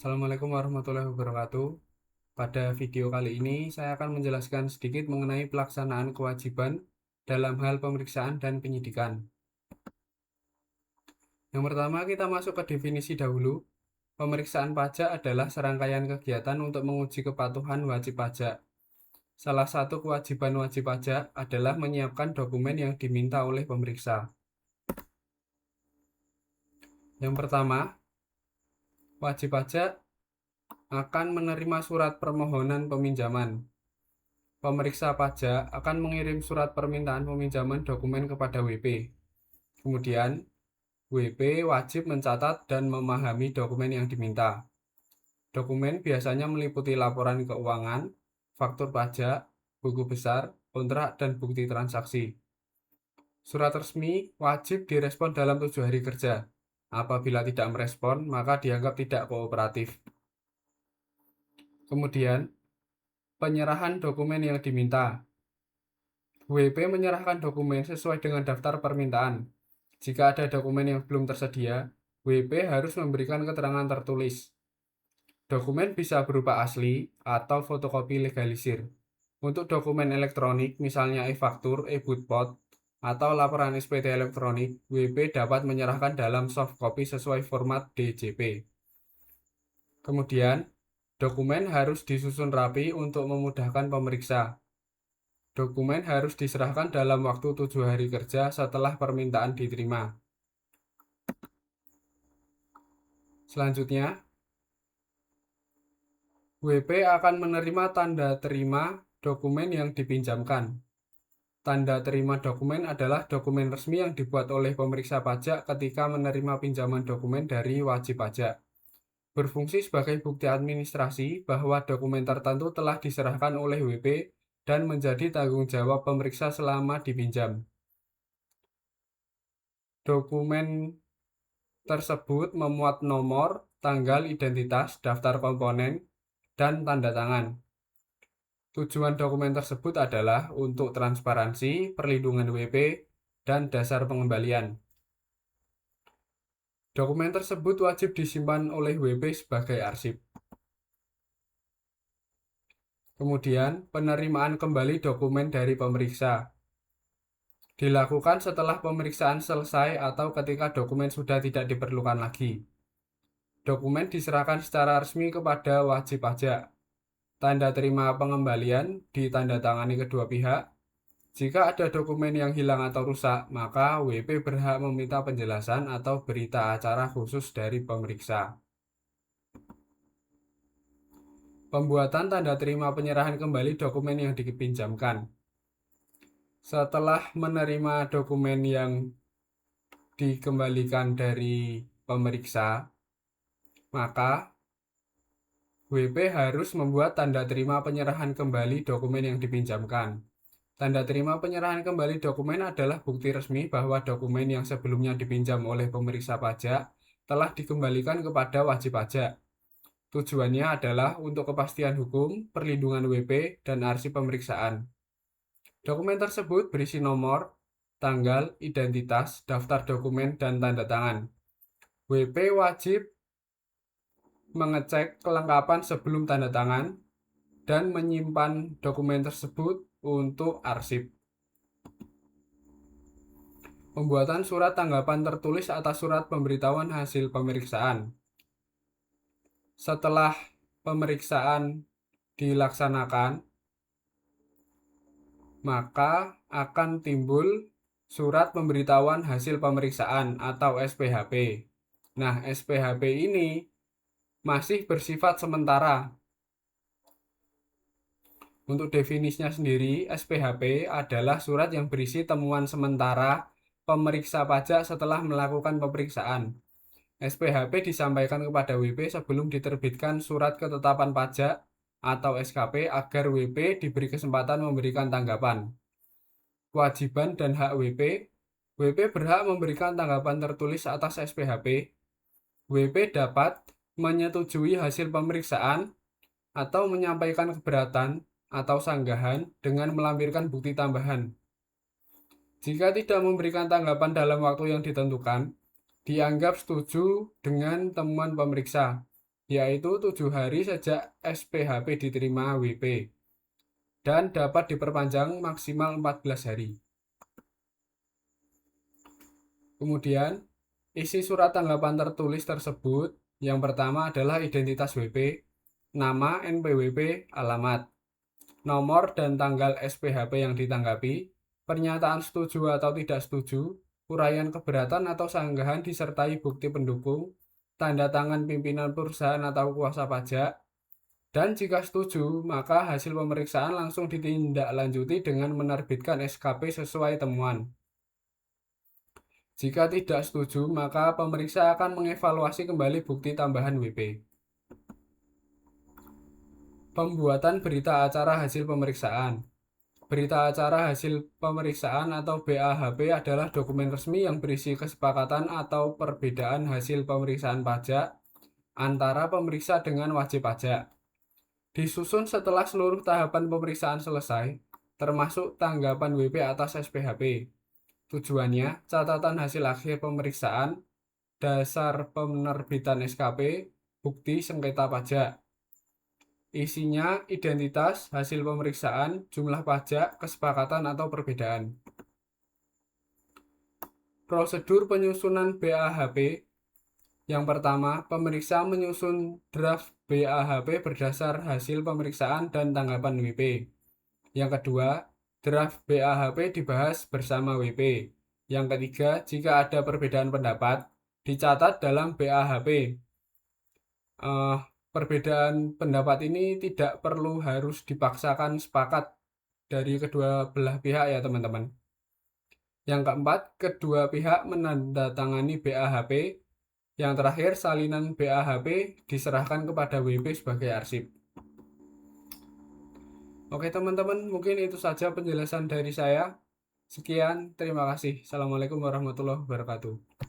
Assalamualaikum warahmatullahi wabarakatuh. Pada video kali ini, saya akan menjelaskan sedikit mengenai pelaksanaan kewajiban dalam hal pemeriksaan dan penyidikan. Yang pertama, kita masuk ke definisi dahulu. Pemeriksaan pajak adalah serangkaian kegiatan untuk menguji kepatuhan wajib pajak. Salah satu kewajiban wajib pajak adalah menyiapkan dokumen yang diminta oleh pemeriksa. Yang pertama, wajib pajak akan menerima surat permohonan peminjaman. Pemeriksa pajak akan mengirim surat permintaan peminjaman dokumen kepada WP. Kemudian, WP wajib mencatat dan memahami dokumen yang diminta. Dokumen biasanya meliputi laporan keuangan, faktur pajak, buku besar, kontrak, dan bukti transaksi. Surat resmi wajib direspon dalam 7 hari kerja. Apabila tidak merespon, maka dianggap tidak kooperatif. Kemudian, penyerahan dokumen yang diminta. WP menyerahkan dokumen sesuai dengan daftar permintaan. Jika ada dokumen yang belum tersedia, WP harus memberikan keterangan tertulis. Dokumen bisa berupa asli atau fotokopi legalisir. Untuk dokumen elektronik, misalnya e-faktur, e-butpot, atau laporan SPT elektronik, WP dapat menyerahkan dalam soft copy sesuai format DJP. Kemudian, dokumen harus disusun rapi untuk memudahkan pemeriksa. Dokumen harus diserahkan dalam waktu 7 hari kerja setelah permintaan diterima. Selanjutnya, WP akan menerima tanda terima dokumen yang dipinjamkan. Tanda terima dokumen adalah dokumen resmi yang dibuat oleh pemeriksa pajak ketika menerima pinjaman dokumen dari wajib pajak. Berfungsi sebagai bukti administrasi bahwa dokumen tertentu telah diserahkan oleh WP dan menjadi tanggung jawab pemeriksa selama dipinjam. Dokumen tersebut memuat nomor, tanggal identitas, daftar komponen, dan tanda tangan. Tujuan dokumen tersebut adalah untuk transparansi, perlindungan WP, dan dasar pengembalian. Dokumen tersebut wajib disimpan oleh WP sebagai arsip. Kemudian, penerimaan kembali dokumen dari pemeriksa dilakukan setelah pemeriksaan selesai atau ketika dokumen sudah tidak diperlukan lagi. Dokumen diserahkan secara resmi kepada wajib pajak. Tanda terima pengembalian ditandatangani kedua pihak. Jika ada dokumen yang hilang atau rusak, maka WP berhak meminta penjelasan atau berita acara khusus dari pemeriksa. Pembuatan tanda terima penyerahan kembali dokumen yang dipinjamkan. Setelah menerima dokumen yang dikembalikan dari pemeriksa, maka WP harus membuat tanda terima penyerahan kembali dokumen yang dipinjamkan. Tanda terima penyerahan kembali dokumen adalah bukti resmi bahwa dokumen yang sebelumnya dipinjam oleh pemeriksa pajak telah dikembalikan kepada wajib pajak. Tujuannya adalah untuk kepastian hukum, perlindungan WP, dan arsip pemeriksaan. Dokumen tersebut berisi nomor, tanggal, identitas, daftar dokumen, dan tanda tangan. WP wajib mengecek kelengkapan sebelum tanda tangan dan menyimpan dokumen tersebut untuk arsip. Pembuatan surat tanggapan tertulis atas surat pemberitahuan hasil pemeriksaan. Setelah pemeriksaan dilaksanakan, maka akan timbul surat pemberitahuan hasil pemeriksaan atau SPHP. Nah, SPHP ini masih bersifat sementara. Untuk definisinya sendiri, SPHP adalah surat yang berisi temuan sementara pemeriksa pajak setelah melakukan pemeriksaan. SPHP disampaikan kepada WP sebelum diterbitkan surat ketetapan pajak atau SKP agar WP diberi kesempatan memberikan tanggapan. Kewajiban dan hak WP. WP berhak memberikan tanggapan tertulis atas SPHP. WP dapat menyetujui hasil pemeriksaan atau menyampaikan keberatan atau sanggahan dengan melampirkan bukti tambahan. Jika tidak memberikan tanggapan dalam waktu yang ditentukan, dianggap setuju dengan temuan pemeriksa. yaitu 7 hari sejak SPHP diterima WP dan dapat diperpanjang maksimal 14 hari. Kemudian, isi surat tanggapan tertulis tersebut yang pertama adalah identitas WP, nama NPWP, alamat, nomor dan tanggal SPHP yang ditanggapi, pernyataan setuju atau tidak setuju, uraian keberatan atau sanggahan disertai bukti pendukung, tanda tangan pimpinan perusahaan atau kuasa pajak, dan jika setuju, maka hasil pemeriksaan langsung ditindaklanjuti dengan menerbitkan SKP sesuai temuan. Jika tidak setuju, maka pemeriksa akan mengevaluasi kembali bukti tambahan WP. Pembuatan berita acara hasil pemeriksaan. Berita acara hasil pemeriksaan atau BAHP adalah dokumen resmi yang berisi kesepakatan atau perbedaan hasil pemeriksaan pajak antara pemeriksa dengan wajib pajak. Disusun setelah seluruh tahapan pemeriksaan selesai, termasuk tanggapan WP atas SPHP. Tujuannya, catatan hasil akhir pemeriksaan, dasar penerbitan SKP, bukti sengketa pajak. Isinya identitas, hasil pemeriksaan, jumlah pajak, kesepakatan atau perbedaan. Prosedur penyusunan BAHP. Yang pertama, pemeriksa menyusun draft BAHP berdasar hasil pemeriksaan dan tanggapan WP. Yang kedua, draft BAHP dibahas bersama WP. Yang ketiga, jika ada perbedaan pendapat, dicatat dalam BAHP. Perbedaan pendapat ini tidak perlu harus dipaksakan sepakat dari kedua belah pihak ya teman-teman. Yang keempat, kedua pihak menandatangani BAHP. Yang terakhir, salinan BAHP diserahkan kepada WP sebagai arsip. Oke teman-teman, mungkin itu saja penjelasan dari saya. Sekian, terima kasih. Assalamualaikum warahmatullahi wabarakatuh.